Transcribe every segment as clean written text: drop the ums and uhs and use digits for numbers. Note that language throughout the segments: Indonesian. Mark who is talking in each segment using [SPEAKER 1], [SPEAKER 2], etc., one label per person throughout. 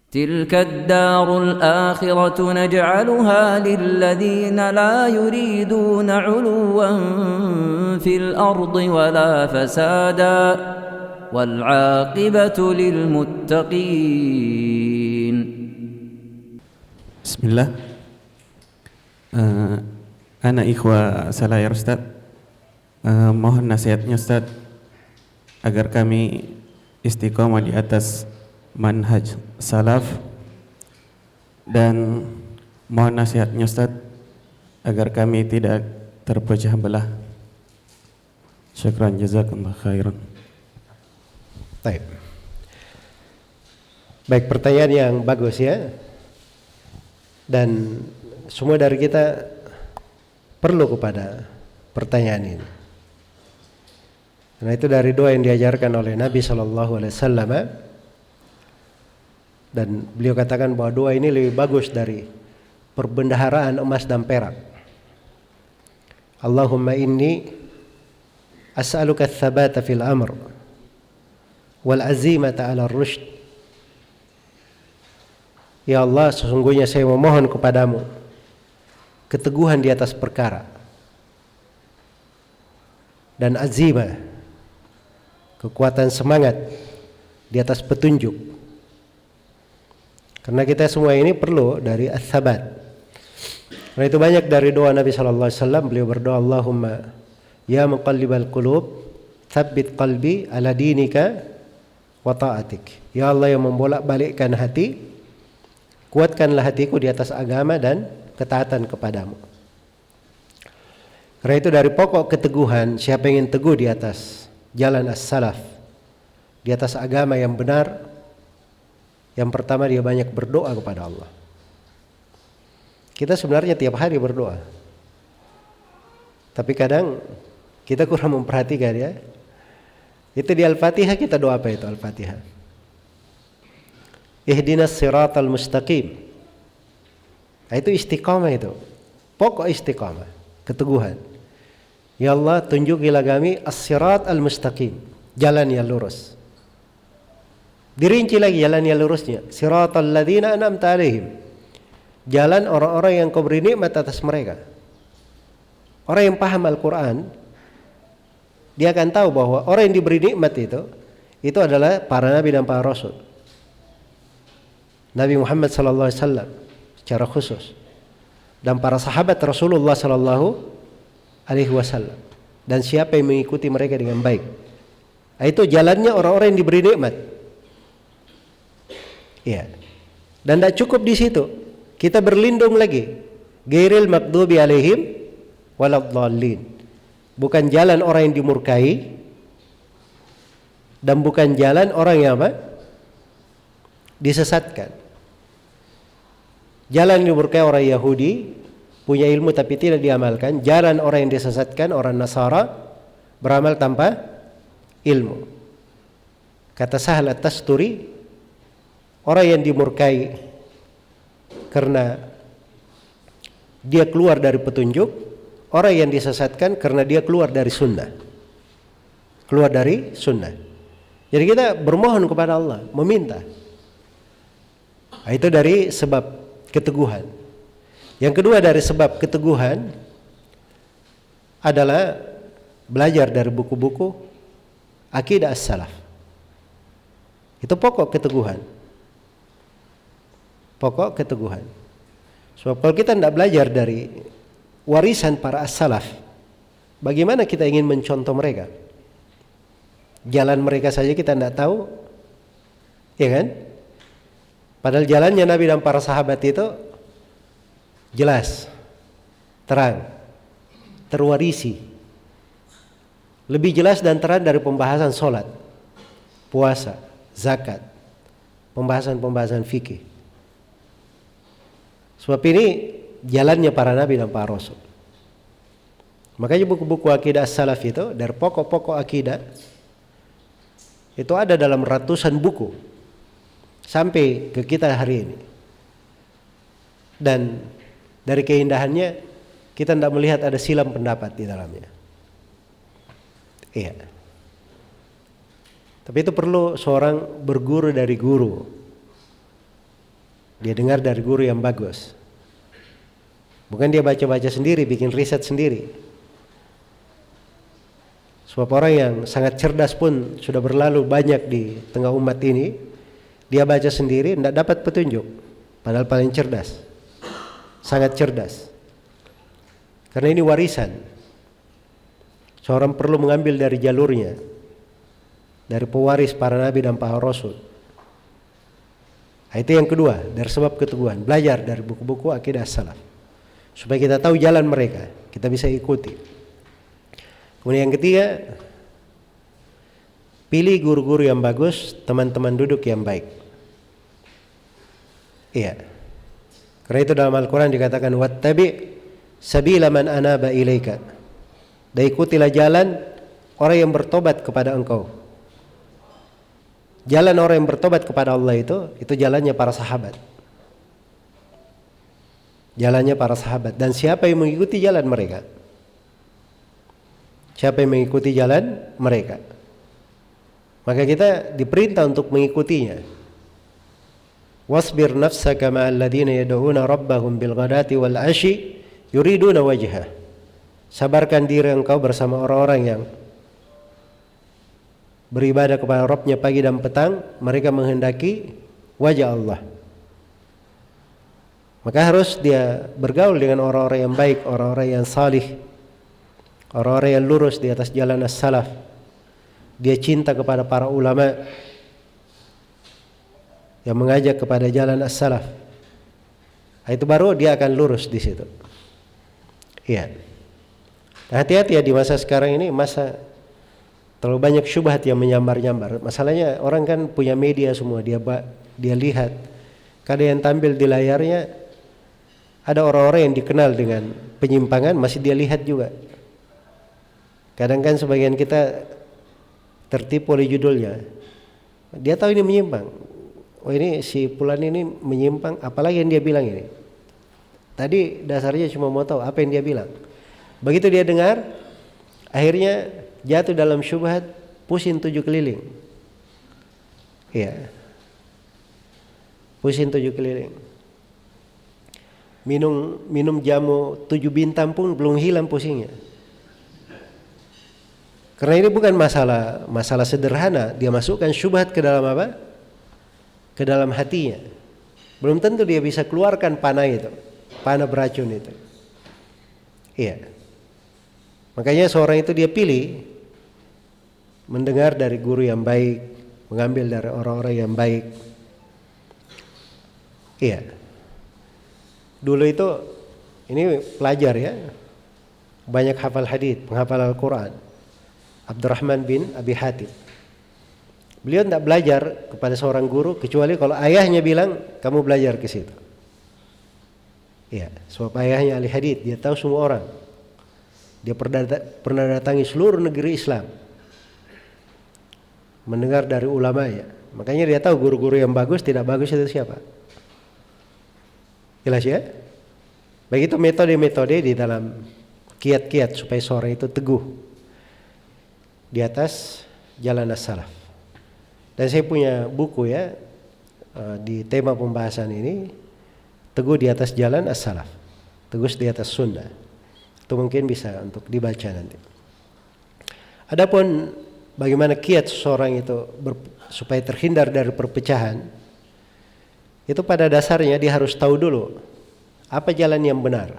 [SPEAKER 1] تلك الدار الآخرة نجعلها للذين لا يريدون علوا في الأرض ولا فسادا والعاقبة للمتقين.
[SPEAKER 2] بسم الله. Ana ikhwa salayar Ustaz, mohon nasihatnya Ustaz agar kami istiqomah di atas manhaj salaf, dan mohon nasihatnya Ustaz agar kami tidak terpecah belah. Syukran, jazakumullah khairan.
[SPEAKER 3] Baik, pertanyaan yang bagus ya. Dan semua dari kita perlu kepada pertanyaan ini. Karena itu dari doa yang diajarkan oleh Nabi SAW, dan beliau katakan bahwa doa ini lebih bagus dari perbendaharaan emas dan perak. Allahumma inni as'aluka ats-tsabata fil amr wal azimata 'ala ar-rusyd. Ya Allah, sesungguhnya saya memohon kepadamu keteguhan di atas perkara dan azimah, kekuatan semangat di atas petunjuk. Karena kita semua ini perlu dari ats-tsabat. Karena itu banyak dari doa Nabi sallallahu alaihi wasallam, beliau berdoa, Allahumma ya muqallibal qulub tsabbit qalbi ala dinika wa ta'atik. Ya Allah yang membolak-balikkan hati, kuatkanlah hatiku di atas agama dan ketaatan kepadamu. Karena itu dari pokok keteguhan, siapa yang ingin teguh di atas jalan as-salaf, di atas agama yang benar, yang pertama dia banyak berdoa kepada Allah. Kita sebenarnya tiap hari berdoa, tapi kadang kita kurang memperhatikan ya. Itu di Al-Fatihah kita doa apa itu Al-Fatihah? Ihdinas siratal mustaqim. Nah, itu istiqamah, itu pokok istiqamah, keteguhan. Ya Allah, tunjukilah kami as-sirat al-mustaqim, jalan yang lurus. Dirinci lagi jalan yang lurusnya, siratal ladzina an'amta alaihim, jalan orang-orang yang kau beri nikmat atas mereka. Orang yang paham Al-Quran, dia akan tahu bahwa orang yang diberi nikmat itu adalah para nabi dan para rasul. Nabi Muhammad sallallahu alaihi wasallam secara khusus, dan para sahabat Rasulullah sallallahu alaihi wasallam, dan siapa yang mengikuti mereka dengan baik. Nah, itu jalannya orang-orang yang diberi nikmat. Ya. Dan tidak cukup di situ. Kita berlindung lagi. Ghairil maghdubi alaihim waladhdallin. Bukan jalan orang yang dimurkai, dan bukan jalan orang yang apa? Disesatkan. Jalan yang dimurkai orang Yahudi, punya ilmu tapi tidak diamalkan. Jalan orang yang disesatkan, orang Nasara, beramal tanpa ilmu. Kata Sahal At-Tasturi, orang yang dimurkai karena dia keluar dari petunjuk, orang yang disesatkan karena dia keluar dari sunnah. Keluar dari sunnah. Jadi kita bermohon kepada Allah, meminta. Nah, itu dari sebab keteguhan. Yang kedua dari sebab keteguhan adalah belajar dari buku-buku akidah as-salaf. Itu pokok keteguhan. Pokok keteguhan. Sebab kalau kita tidak belajar dari warisan para as-salaf, bagaimana kita ingin mencontoh mereka? Jalan mereka saja kita tidak tahu, ya kan? Padahal jalannya Nabi dan para sahabat itu jelas, terang, terwarisi, lebih jelas dan terang dari pembahasan sholat, puasa, zakat, pembahasan-pembahasan fikih. Sebab ini jalannya para nabi dan para rasul. Makanya buku-buku akidah salaf itu, dari pokok-pokok akidah itu ada dalam ratusan buku sampai ke kita hari ini. Dan dari keindahannya kita tidak melihat ada silam pendapat di dalamnya. Iya. Tapi itu perlu seorang berguru dari guru. Dia dengar dari guru yang bagus. Bukan dia baca-baca sendiri, bikin riset sendiri. Sebab orang yang sangat cerdas pun sudah berlalu banyak di tengah umat ini. Dia baca sendiri, tidak dapat petunjuk. Padahal paling cerdas. Sangat cerdas. Karena ini warisan. Seorang perlu mengambil dari jalurnya. Dari pewaris para nabi dan para rasul. Itu yang kedua, dari sebab keteguhan. Belajar dari buku-buku akidah salaf. Supaya kita tahu jalan mereka. Kita bisa ikuti. Kemudian yang ketiga, pilih guru-guru yang bagus, teman-teman duduk yang baik. Iya. Karena itu dalam Al-Quran dikatakan, wattabi' sabila man anaba ilaika. Dan ikutilah jalan orang yang bertobat kepada engkau. Jalan orang yang bertobat kepada Allah itu jalannya para sahabat. Jalannya para sahabat. Dan siapa yang mengikuti jalan mereka? Siapa yang mengikuti jalan mereka? Maka kita diperintah untuk mengikutinya. Wasbir nafsaka ma'al ladina yad'una rabbahum bil ghadati wal ashi yuriduna wajhah. Sabarkan diri engkau bersama orang-orang yang beribadah kepada Rabbnya pagi dan petang, mereka menghendaki wajah Allah. Maka harus dia bergaul dengan orang-orang yang baik, orang-orang yang salih, orang-orang yang lurus di atas jalan as-salaf. Dia cinta kepada para ulama yang mengajak kepada jalan as-salaf. Itu baru dia akan lurus di situ. Iya. Hati-hati ya di masa sekarang ini, masa terlalu banyak syubhat yang menyambar-nyambar. Masalahnya orang kan punya media semua, dia lihat. Kadang yang tampil di layarnya ada orang-orang yang dikenal dengan penyimpangan, masih dia lihat juga. Kadang kan sebagian kita tertipu oleh judulnya. Dia tahu ini menyimpang. Oh ini si fulan ini menyimpang, apalagi yang dia bilang ini. Tadi dasarnya cuma mau tahu apa yang dia bilang. Begitu dia dengar, akhirnya jatuh dalam syubhat, pusing 7 keliling. Iya. Pusing 7 keliling. Minum jamu 7 bintang pun belum hilang pusingnya. Karena ini bukan masalah sederhana, dia masukkan syubhat ke dalam apa? Ke dalam hatinya. Belum tentu dia bisa keluarkan panah itu, panah beracun itu. Iya. Makanya seorang itu dia pilih mendengar dari guru yang baik, mengambil dari orang-orang yang baik. Iya. Dulu itu ini pelajar ya, banyak hafal hadits, menghafal Al-Quran. Abdurrahman bin Abi Hatim. Beliau tidak belajar kepada seorang guru kecuali kalau ayahnya bilang kamu belajar ke situ. Iya, sebab ayahnya ahli hadits, dia tahu semua orang. Dia pernah datangi seluruh negeri Islam, mendengar dari ulamanya. Makanya dia tahu guru-guru yang bagus, tidak bagus itu siapa. Jelas ya? Begitu metode-metode di dalam kiat-kiat supaya seorang itu teguh di atas jalan as-salaf. Dan saya punya buku ya di tema pembahasan ini, teguh di atas jalan as-salaf, teguh di atas sunnah. Itu mungkin bisa untuk dibaca nanti. Adapun bagaimana kiat seseorang itu supaya terhindar dari perpecahan, itu pada dasarnya dia harus tahu dulu apa jalan yang benar.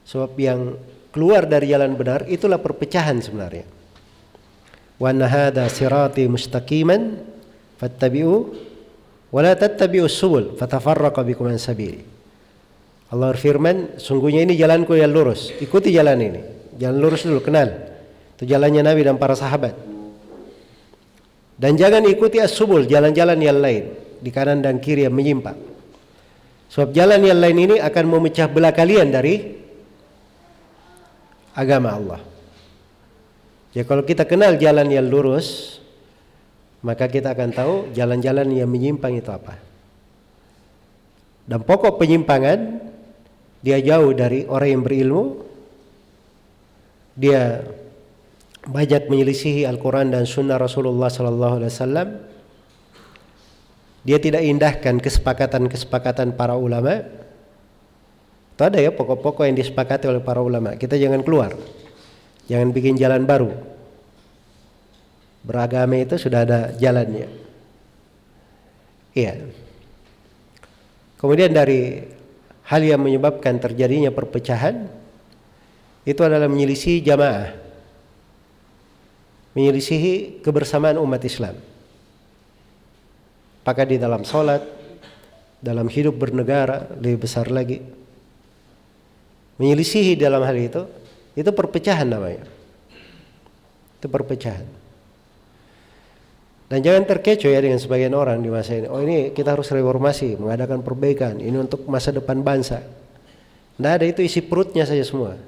[SPEAKER 3] Sebab yang keluar dari jalan benar itulah perpecahan sebenarnya. Wa anna hadza sirati mustaqiman fattabi'u wa la tattabi'us subul fatafarraqa bikum an sabili. Allah berfirman, sungguhnya ini jalanku yang lurus, ikuti jalan ini. Jalan lurus dulu, kenal. Itu jalannya Nabi dan para sahabat. Dan jangan ikuti as-subul, jalan-jalan yang lain, di kanan dan kiri yang menyimpang. Sebab jalan yang lain ini akan memecah belah kalian dari agama Allah. Ya kalau kita kenal jalan yang lurus, maka kita akan tahu jalan-jalan yang menyimpang itu apa. Dan pokok penyimpangan, dia jauh dari orang yang berilmu, dia banyak menyelisihi Al-Quran dan Sunnah Rasulullah Sallallahu Alaihi Wasallam, dia tidak indahkan kesepakatan-kesepakatan para ulama. Itu ada ya pokok-pokok yang disepakati oleh para ulama. Kita jangan keluar, jangan bikin jalan baru. Beragama itu sudah ada jalannya. Iya. Kemudian dari hal yang menyebabkan terjadinya perpecahan itu adalah menyelisihi jamaah, menyelisihi kebersamaan umat Islam. Apakah di dalam sholat, dalam hidup bernegara, lebih besar lagi. Menyelisihi dalam hal itu perpecahan namanya. Itu perpecahan. Dan jangan terkecoh ya dengan sebagian orang di masa ini. Oh ini kita harus reformasi, mengadakan perbaikan. Ini untuk masa depan bangsa. Tidak ada, itu isi perutnya saja semua.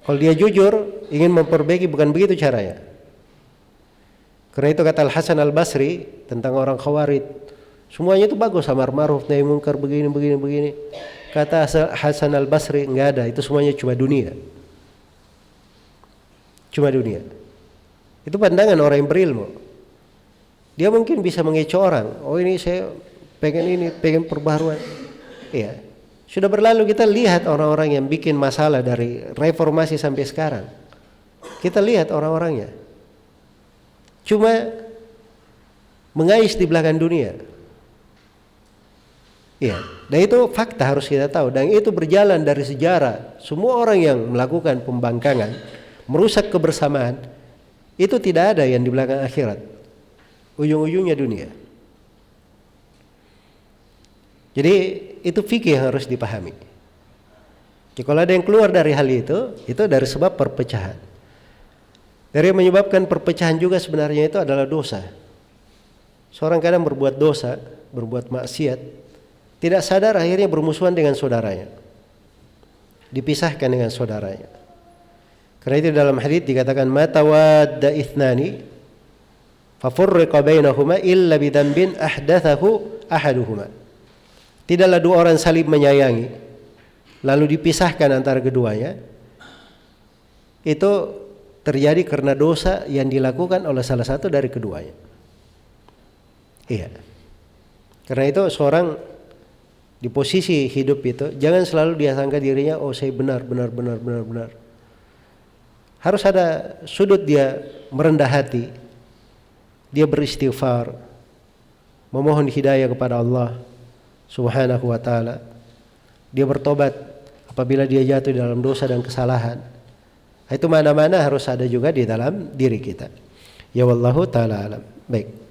[SPEAKER 3] Kalau dia jujur ingin memperbaiki, bukan begitu caranya. Karena itu kata Al-Hasan Al-Basri tentang orang Khawarij, semuanya itu bagus, amar ma'ruf nahi munkar, begini. Kata Hasan Al-Basri, enggak ada, itu semuanya cuma dunia. Cuma dunia. Itu pandangan orang yang berilmu. Dia mungkin bisa mengecoh orang. Oh ini saya pengen perbaharuan. Iya. Sudah berlalu kita lihat orang-orang yang bikin masalah dari reformasi sampai sekarang. Kita lihat orang-orangnya. Cuma mengais di belakang dunia. Iya, dan itu fakta harus kita tahu, dan itu berjalan dari sejarah. Semua orang yang melakukan pembangkangan, merusak kebersamaan, itu tidak ada yang di belakang akhirat. Ujung-ujungnya dunia. Jadi itu fikih yang harus dipahami. Jadi, kalau ada yang keluar dari hal itu dari sebab perpecahan. Dari yang menyebabkan perpecahan juga sebenarnya itu adalah dosa. Seorang kadang berbuat dosa, berbuat maksiat, tidak sadar akhirnya bermusuhan dengan saudaranya, dipisahkan dengan saudaranya. Karena itu dalam hadits dikatakan matawadda ithnani fafurriqa bainahuma illa bidambin ahdathahu ahaduhuma. Tidaklah dua orang saling menyayangi lalu dipisahkan antara keduanya, itu terjadi karena dosa yang dilakukan oleh salah satu dari keduanya. Iya. Karena itu seorang di posisi hidup itu jangan selalu dia sangka dirinya oh saya benar. Harus ada sudut dia merendah hati, dia beristighfar, memohon hidayah kepada Allah Subhanahu wa taala. Dia bertobat apabila dia jatuh dalam dosa dan kesalahan. Itu mana-mana harus ada juga di dalam diri kita. Ya wallahu taala alam. Baik.